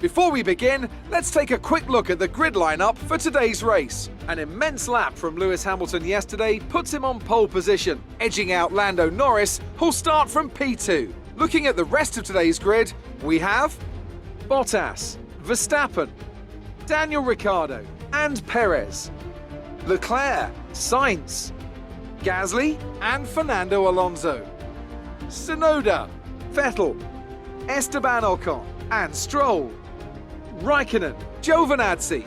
Before we begin, let's take a quick look at the grid lineup for today's race. An immense lap from Lewis Hamilton yesterday puts him on pole position, edging out Lando Norris, who'll start from P2. Looking at the rest of today's grid, we have Bottas, Verstappen, Daniel Ricciardo and Perez, Leclerc, Sainz, Gasly and Fernando Alonso, Tsunoda, Vettel, Esteban Ocon and Stroll, Raikkonen, Giovinazzi.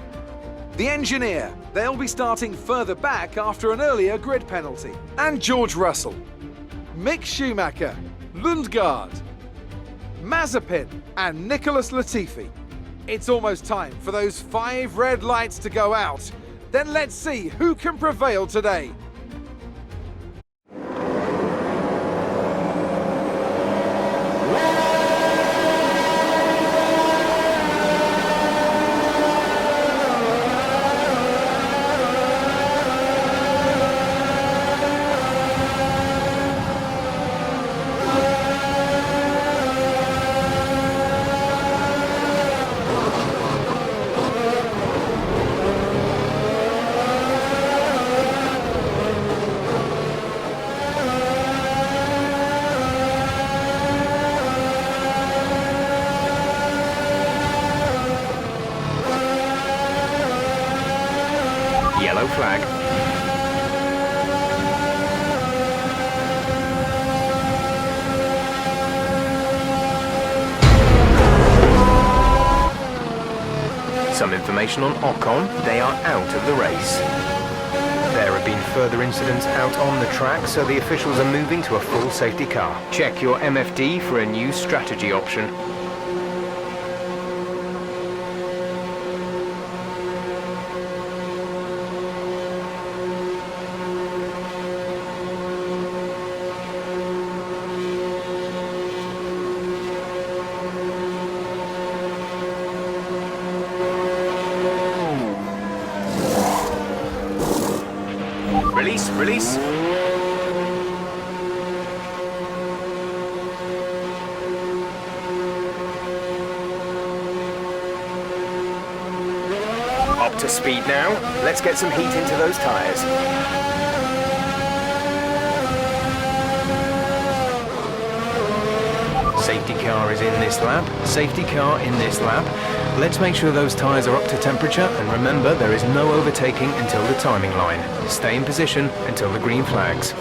The engineer, they'll be starting further back after an earlier grid penalty. And George Russell, Mick Schumacher, Lundgaard, Mazepin and Nicholas Latifi. It's almost time for those 5 red lights to go out. Then let's see who can prevail today. Yellow flag. Some information on Ocon, they are out of the race. There have been further incidents out on the track, so the officials are moving to a full safety car. Check your MFD for a new strategy option. Release. Up to speed now. Let's get some heat into those tyres. Safety car is in this lap. Safety car in this lap. Let's make sure those tyres are up to temperature, and remember there is no overtaking until the timing line. Stay in position until the green flags.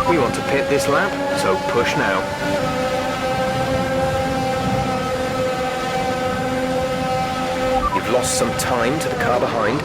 We want to pit this lap, so push now. Lost some time to the car behind.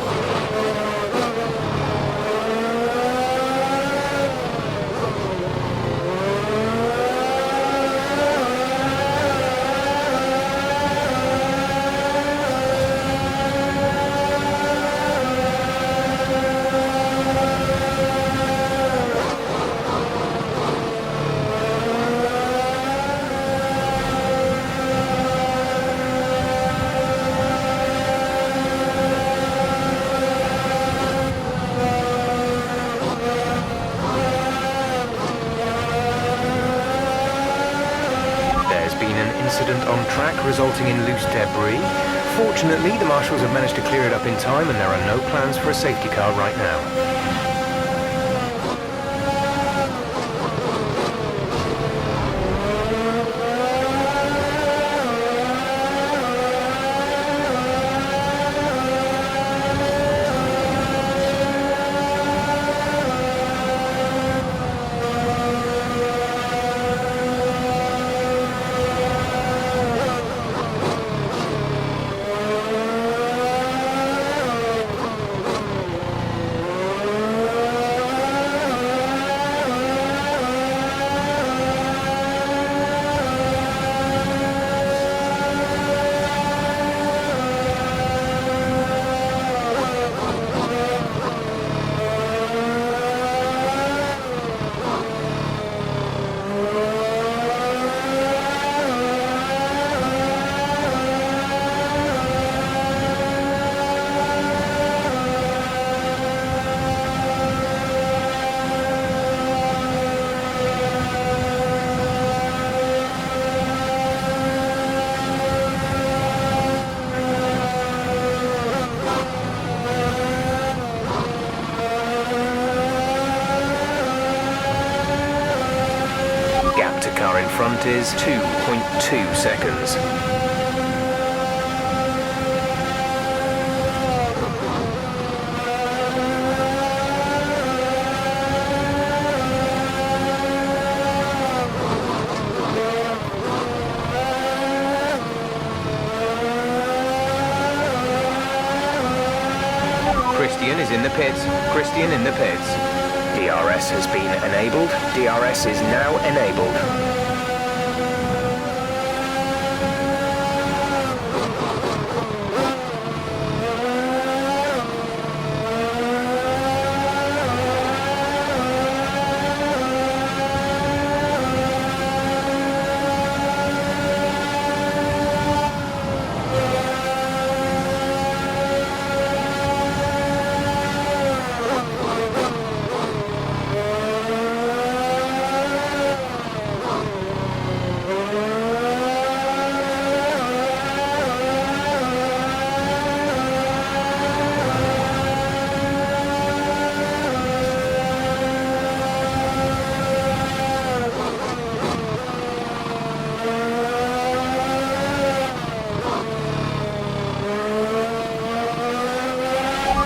Incident on track resulting in loose debris. Fortunately, the marshals have managed to clear it up in time and there are no plans for a safety car right now. is 2.2 seconds. Christian is in the pits. Christian in the pits. DRS has been enabled. DRS is now enabled.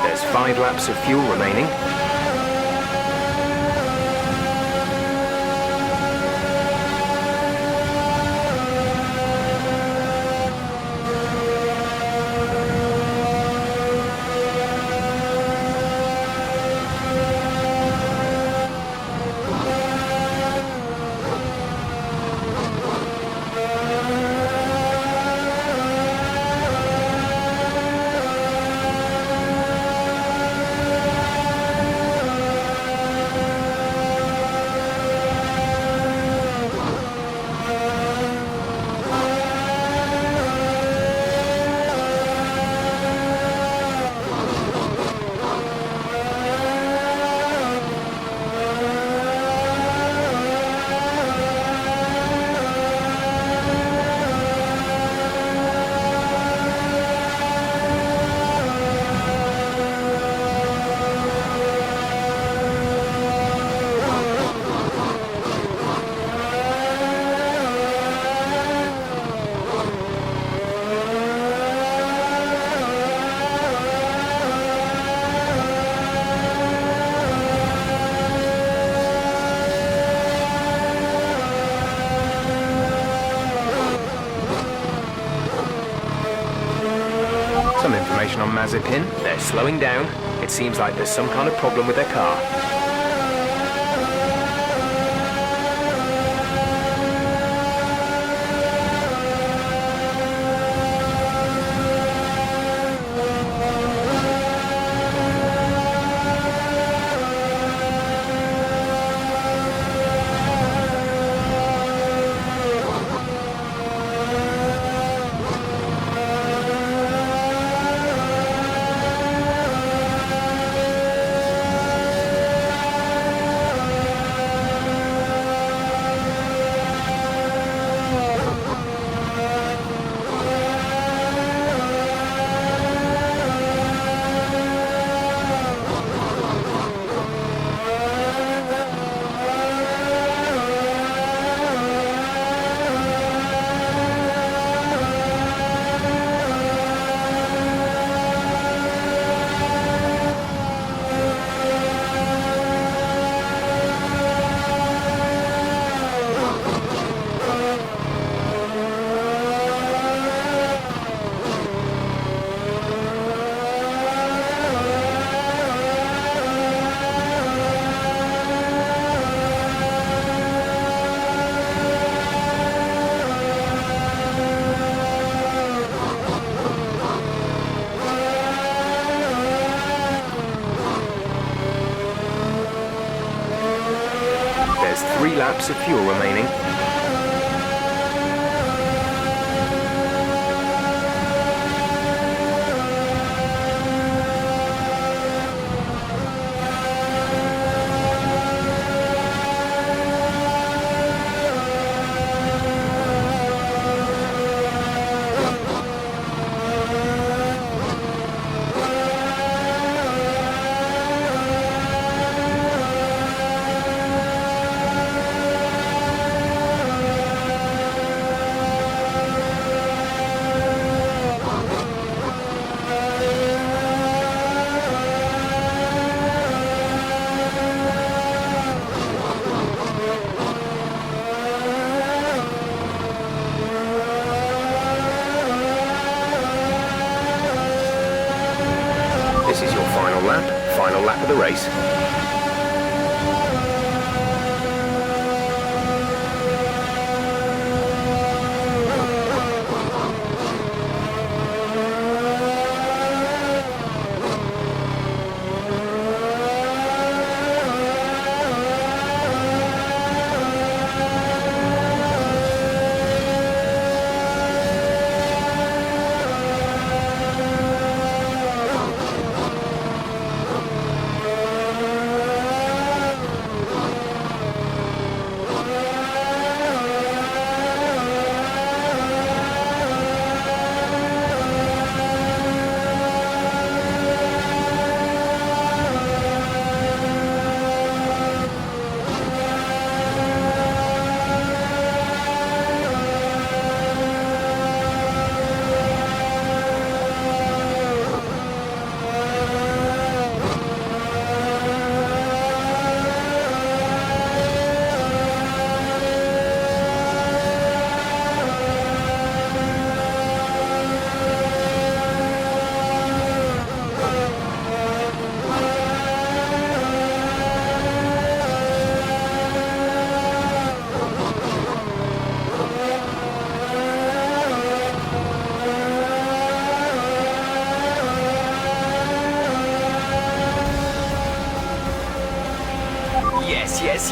There's 5 laps of fuel remaining. Some information on Mazepin. They're slowing down. It seems like there's some kind of problem with their car. There's 3 laps of fuel remaining. final lap of the race.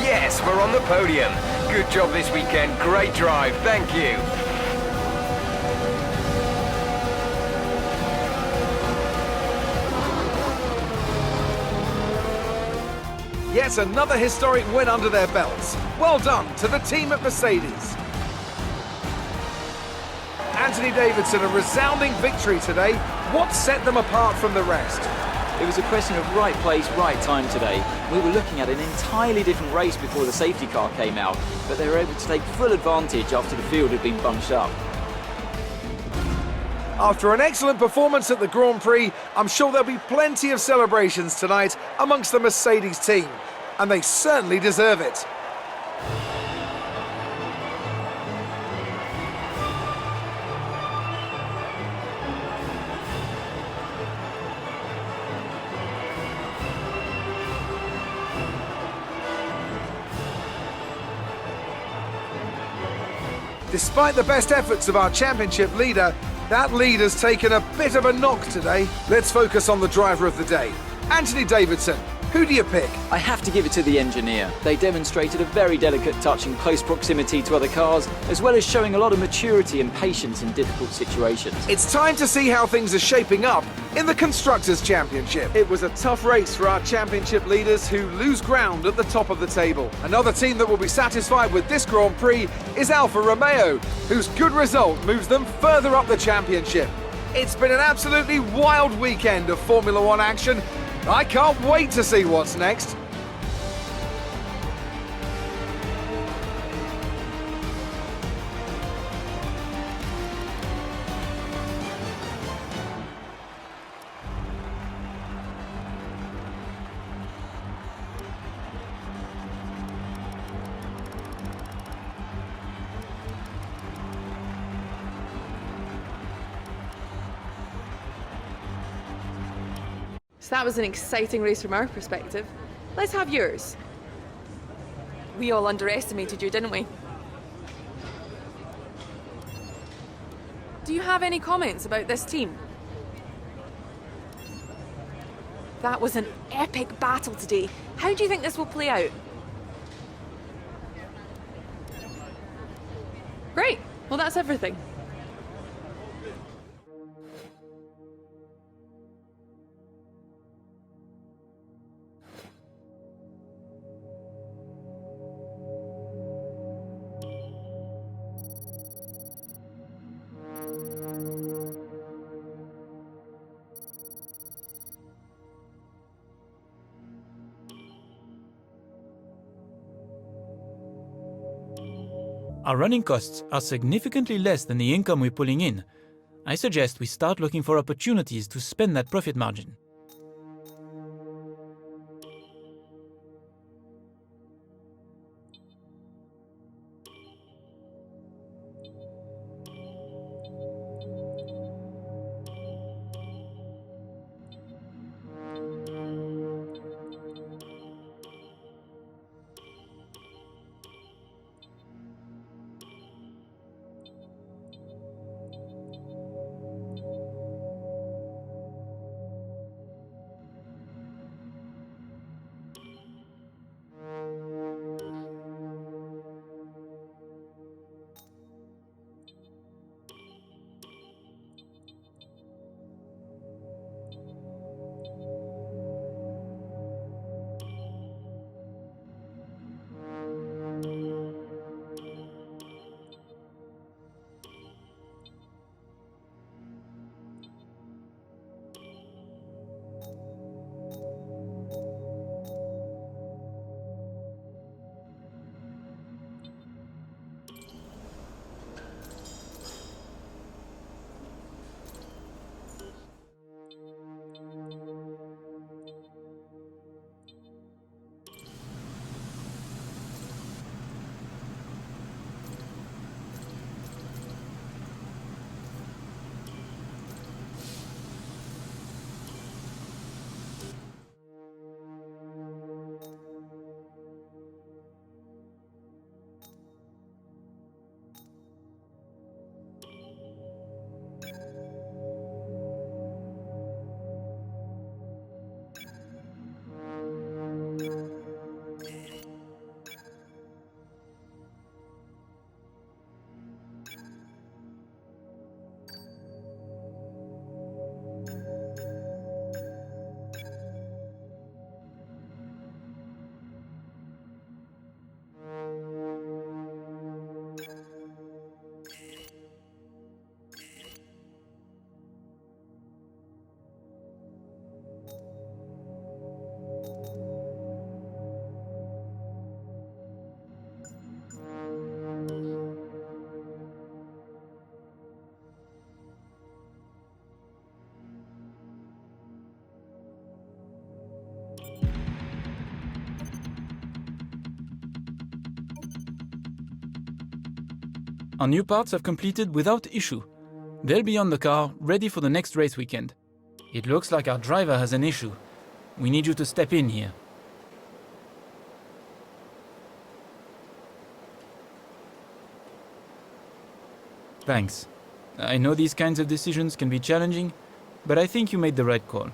Yes, we're on the podium. Good job this weekend. Great drive. Thank you. Yet another historic win under their belts. Well done to the team at Mercedes. Anthony Davidson, a resounding victory today. What set them apart from the rest? It was a question of right place, right time today. We were looking at an entirely different race before the safety car came out, but they were able to take full advantage after the field had been bunched up. After an excellent performance at the Grand Prix, I'm sure there'll be plenty of celebrations tonight amongst the Mercedes team, and they certainly deserve it. Despite the best efforts of our championship leader, that lead has taken a bit of a knock today. Let's focus on the driver of the day, Anthony Davidson. Who do you pick? I have to give it to the engineer. They demonstrated a very delicate touch in close proximity to other cars, as well as showing a lot of maturity and patience in difficult situations. It's time to see how things are shaping up in the Constructors' Championship. It was a tough race for our championship leaders who lose ground at the top of the table. Another team that will be satisfied with this Grand Prix is Alfa Romeo, whose good result moves them further up the championship. It's been an absolutely wild weekend of Formula One action. I can't wait to see what's next. So that was an exciting race from our perspective. Let's have yours. We all underestimated you, didn't we? Do you have any comments about this team? That was an epic battle today. How do you think this will play out? Great. Well, that's everything. Our running costs are significantly less than the income we're pulling in. I suggest we start looking for opportunities to spend that profit margin. Our new parts have completed without issue. They'll be on the car, ready for the next race weekend. It looks like our driver has an issue. We need you to step in here. Thanks. I know these kinds of decisions can be challenging, but I think you made the right call.